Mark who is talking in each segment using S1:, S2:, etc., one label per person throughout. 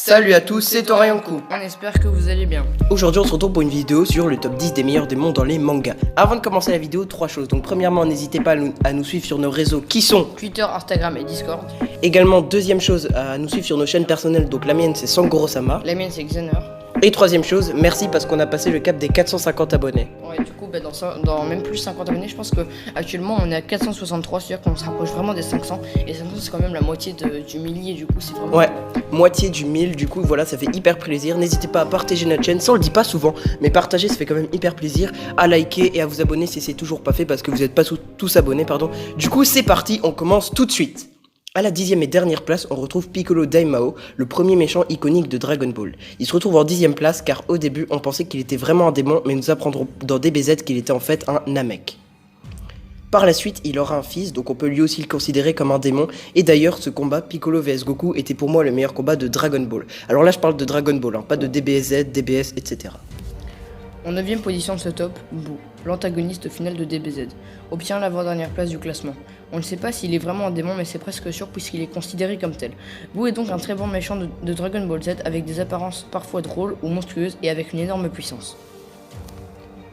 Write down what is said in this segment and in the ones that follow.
S1: Salut à tous, c'est Torianku.
S2: On espère que vous allez bien.
S1: Aujourd'hui on se retrouve pour une vidéo sur le top 10 des meilleurs démons dans les mangas. Avant de commencer la vidéo, 3 choses. Donc premièrement, n'hésitez pas à nous suivre sur nos réseaux qui sont
S2: Twitter, Instagram et Discord.
S1: Également, deuxième chose, à nous suivre sur nos chaînes personnelles. Donc la mienne c'est Sangoro-sama.
S2: La mienne c'est Xener.
S1: Et troisième chose, merci parce qu'on a passé le cap des 450 abonnés.
S2: Ouais, du coup, dans même plus 50 abonnés, je pense qu'actuellement on est à 463, c'est-à-dire qu'on se rapproche vraiment des 500. Et 500 c'est quand même la moitié du millier, du coup c'est vraiment...
S1: Ouais, moitié du 1000, du coup voilà, ça fait hyper plaisir. N'hésitez pas à partager notre chaîne, ça on le dit pas souvent, mais partager ça fait quand même hyper plaisir. À liker et à vous abonner si c'est toujours pas fait parce que vous n'êtes pas tous abonnés, pardon. Du coup c'est parti, on commence tout de suite. À la 10e et dernière place, on retrouve Piccolo Daimao, le premier méchant iconique de Dragon Ball. Il se retrouve en 10e place car au début on pensait qu'il était vraiment un démon, mais nous apprendrons dans DBZ qu'il était en fait un Namek. Par la suite, il aura un fils, donc on peut lui aussi le considérer comme un démon. Et d'ailleurs, ce combat Piccolo vs Goku était pour moi le meilleur combat de Dragon Ball. Alors là, je parle de Dragon Ball, hein, pas de DBZ, DBS, etc.
S2: En 9ème position de ce top, Boo, l'antagoniste final de DBZ, obtient l'avant-dernière place du classement. On ne sait pas s'il est vraiment un démon, mais c'est presque sûr puisqu'il est considéré comme tel. Boo est donc un très bon méchant de Dragon Ball Z avec des apparences parfois drôles ou monstrueuses et avec une énorme puissance.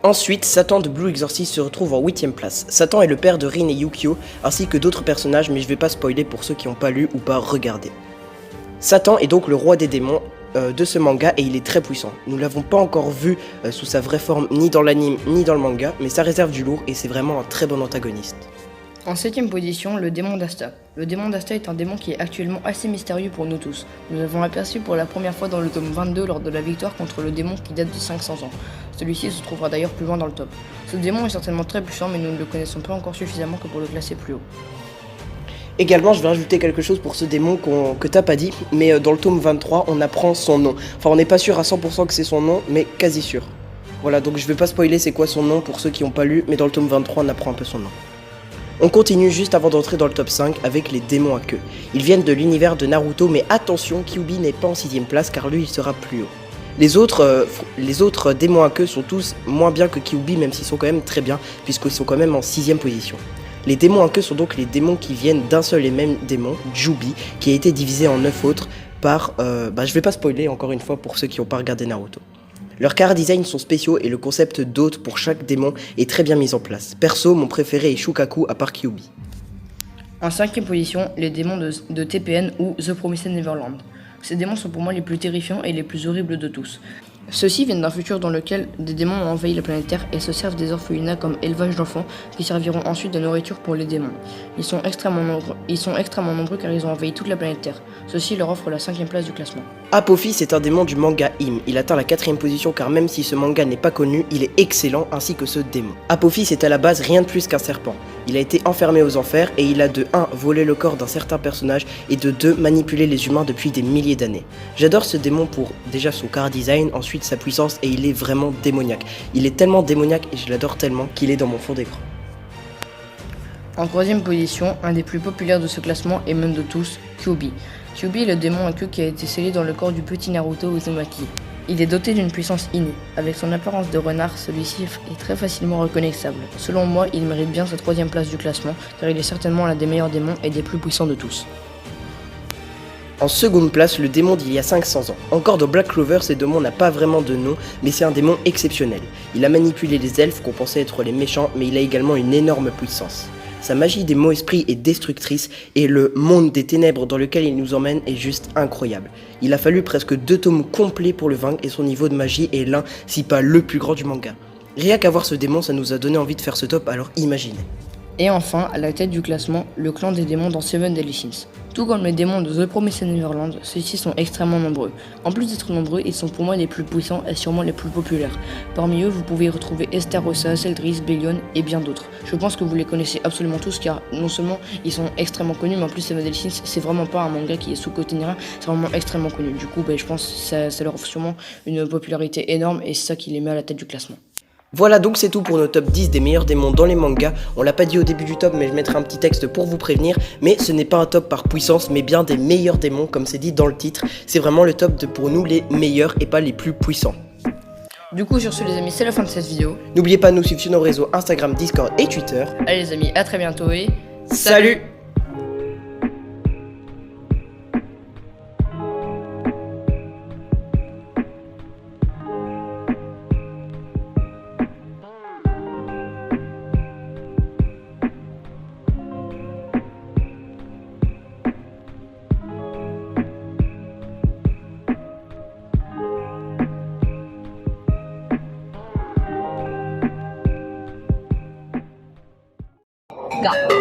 S1: Ensuite, Satan de Blue Exorcist se retrouve en 8ème place. Satan est le père de Rin et Yukio, ainsi que d'autres personnages, mais je vais pas spoiler pour ceux qui n'ont pas lu ou pas regardé. Satan est donc le roi des démons de ce manga et il est très puissant. Nous l'avons pas encore vu sous sa vraie forme ni dans l'anime ni dans le manga, mais ça réserve du lourd et c'est vraiment un très bon antagoniste.
S2: En 7ème position, le démon d'Asta. Le démon d'Asta est un démon qui est actuellement assez mystérieux pour nous tous. Nous l'avons aperçu pour la première fois dans le tome 22 lors de la victoire contre le démon qui date de 500 ans. Celui-ci se trouvera d'ailleurs plus loin dans le top. Ce démon est certainement très puissant mais nous ne le connaissons pas encore suffisamment que pour le classer plus haut.
S1: Également, je vais rajouter quelque chose pour ce démon que t'as pas dit, mais dans le tome 23, on apprend son nom. Enfin, on n'est pas sûr à 100% que c'est son nom, mais quasi sûr. Voilà, donc je vais pas spoiler c'est quoi son nom pour ceux qui n'ont pas lu, mais dans le tome 23, on apprend un peu son nom. On continue juste avant d'entrer dans le top 5 avec les démons à queue. Ils viennent de l'univers de Naruto, mais attention, Kyuubi n'est pas en 6ème place car lui il sera plus haut. Les autres démons à queue sont tous moins bien que Kyuubi, même s'ils sont quand même très bien, puisqu'ils sont quand même en 6ème position. Les démons à queue sont donc les démons qui viennent d'un seul et même démon, Jubi, qui a été divisé en 9 autres par... je vais pas spoiler encore une fois pour ceux qui n'ont pas regardé Naruto. Leurs chara-design sont spéciaux et le concept d'hôte pour chaque démon est très bien mis en place. Perso, mon préféré est Shukaku à part Kyuubi.
S2: En 5ème position, les démons de TPN ou The Promised Neverland. Ces démons sont pour moi les plus terrifiants et les plus horribles de tous. Ceux-ci viennent d'un futur dans lequel des démons ont envahi la planète Terre et se servent des orphelinats comme élevage d'enfants qui serviront ensuite de nourriture pour les démons. Ils sont extrêmement nombreux car ils ont envahi toute la planète Terre. Ceci leur offre la 5ème place du classement. Apophis
S1: est un démon du manga Im. Il atteint la 4ème position car même si ce manga n'est pas connu, il est excellent ainsi que ce démon. Apophis est à la base rien de plus qu'un serpent. Il a été enfermé aux enfers et il a de 1 volé le corps d'un certain personnage et de 2 manipulé les humains depuis des milliers d'années. J'adore ce démon pour déjà son chara design, ensuite sa puissance et il est vraiment démoniaque. Il est tellement démoniaque et je l'adore tellement qu'il est dans mon fond d'écran.
S2: En 3ème position, un des plus populaires de ce classement et même de tous, Kyuubi. Kyuubi est le démon à queue qui a été scellé dans le corps du petit Naruto Uzumaki. Il est doté d'une puissance innée. Avec son apparence de renard, celui-ci est très facilement reconnaissable. Selon moi, il mérite bien sa 3ème place du classement, car il est certainement l'un des meilleurs démons et des plus puissants de tous.
S1: En seconde place, le démon d'il y a 500 ans. Encore dans Black Clover, ce démon n'a pas vraiment de nom, mais c'est un démon exceptionnel. Il a manipulé les elfes qu'on pensait être les méchants, mais il a également une énorme puissance. Sa magie des mots esprits est destructrice et le monde des ténèbres dans lequel il nous emmène est juste incroyable. Il a fallu presque 2 tomes complets pour le vaincre et son niveau de magie est l'un, si pas le plus grand du manga. Rien qu'à voir ce démon, ça nous a donné envie de faire ce top, alors imaginez.
S2: Et enfin, à la tête du classement, le clan des démons dans Seven Deadly Sins. Tout comme les démons de The Promised Neverland, ceux-ci sont extrêmement nombreux. En plus d'être nombreux, ils sont pour moi les plus puissants et sûrement les plus populaires. Parmi eux, vous pouvez retrouver Estarossa, Celdris, Bellion et bien d'autres. Je pense que vous les connaissez absolument tous car non seulement ils sont extrêmement connus, mais en plus Seven Deadly Sins, c'est vraiment pas un manga qui est sous-coté ni rien, c'est vraiment extrêmement connu. Du coup, je pense que ça leur offre sûrement une popularité énorme et c'est ça qui les met à la tête du classement.
S1: Voilà, donc c'est tout pour nos top 10 des meilleurs démons dans les mangas. On l'a pas dit au début du top, mais je mettrai un petit texte pour vous prévenir. Mais ce n'est pas un top par puissance, mais bien des meilleurs démons, comme c'est dit dans le titre. C'est vraiment le top de pour nous les meilleurs et pas les plus puissants.
S2: Du coup, sur ce les amis, c'est la fin de cette vidéo.
S1: N'oubliez pas de nous suivre sur nos réseaux Instagram, Discord et Twitter.
S2: Allez les amis, à très bientôt et...
S1: Salut.
S3: gars.